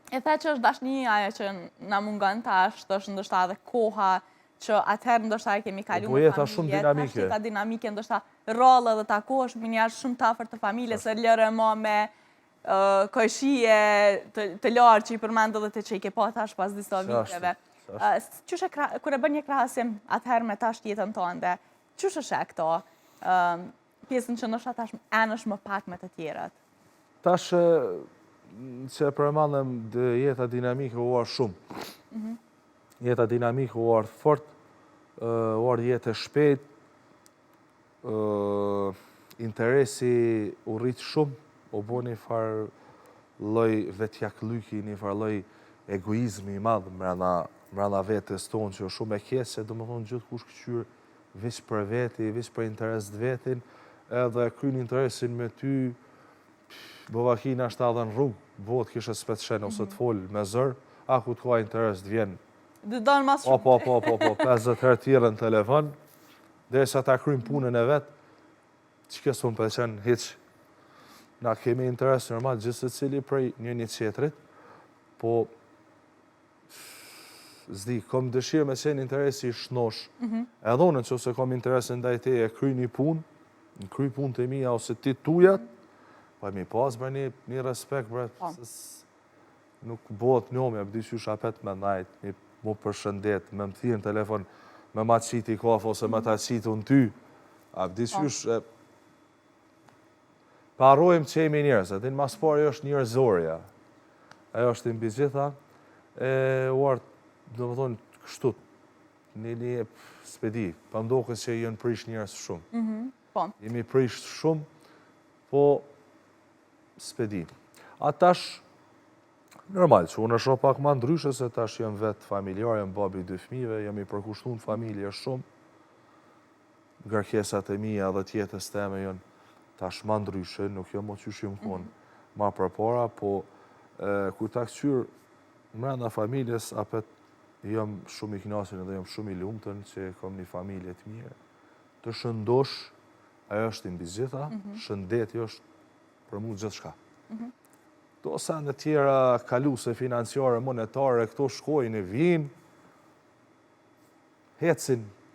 E the që është dashnia ajo që na mungon tash, është ndoshta edhe koha që atëherë ndoshta e kemi kaluar Po jeta shumë dinamike. Tash jeta dinamike, ndoshta rollë dhe takohesh me njerëz shumë të afërt të familjes, se lërë më me kojshie të lartë që i përmend edhe të që i ke pa tash pas disa viteve. Kur e bën një krahasim atëherë me tash jetën tënde, çush është këto? Pjesën që ndoshta tash anësh më pak me të tjerat. Tash që e përmendëm jeta dinamike u ardh shumë. Jeta dinamike u ardh fort, u ardh jetë e shpejt, interesi u rrit shumë, u bo një farë lloj vetjaklyki, një farë lloj egoizmi i madh mbrana vetes tonë që është shumë e keq, se domethënë gjithkush këshyr veç për veti, veç për interes të vetin, edhe kryen interesin me ty, bovakina është edhe në rrugë, botë kishe spetshen ose të folë me zërë, a ku të ka interes të vjenë. Dhe donë mas shumë. Po, 50 herë tjere në telefon, dhe sa ta kryen punën e vetë, që kësë unë përqen hiq. Na kemi interes normal, gjithë se cili prej një qetrit, po, zdi, kom dëshirë me qenë interesi i shnosh, edhe unë që se kom interesin ndaj te e kry një punë, në kry punë të mija ose ti tujat, pa mi pas bërë një respekt, nuk bëhet njome, bëdi që shapet me najt, mi mu përshëndet, me më thirë në telefon, me ma qiti i kafë, ose me ta qitu në ty, a bëdi që parojmë që jemi njërës, atin mas pari është njërëzorja, ajo është në bizitha, e uartë, do më thonë, kështut, një spedi, pa ndokës që jënë prish njërës shumë. Jemi prish shumë, po spedi. A tash, normal, që unë është pak ma ndryshe, se tash jem vetë familjar, jem babi 2 fëmijëve, jem i përkushtu në familje shumë, ngarkesat e mija dhe tjetës teme jënë tash ma ndryshe, nuk jam o qysh jëmë konë ma përpara, po kur ta këqyrë mrenda familjes, apet jam shumë i knasin edhe jam shumë i lumëtën që kam një familje të mirë. Të shëndosh, ajo është mbi gjitha, shëndeti është për mu gjithë shka. Do sa në tjera kaluse financiare, monetare, këto shkojnë e vinë, hecin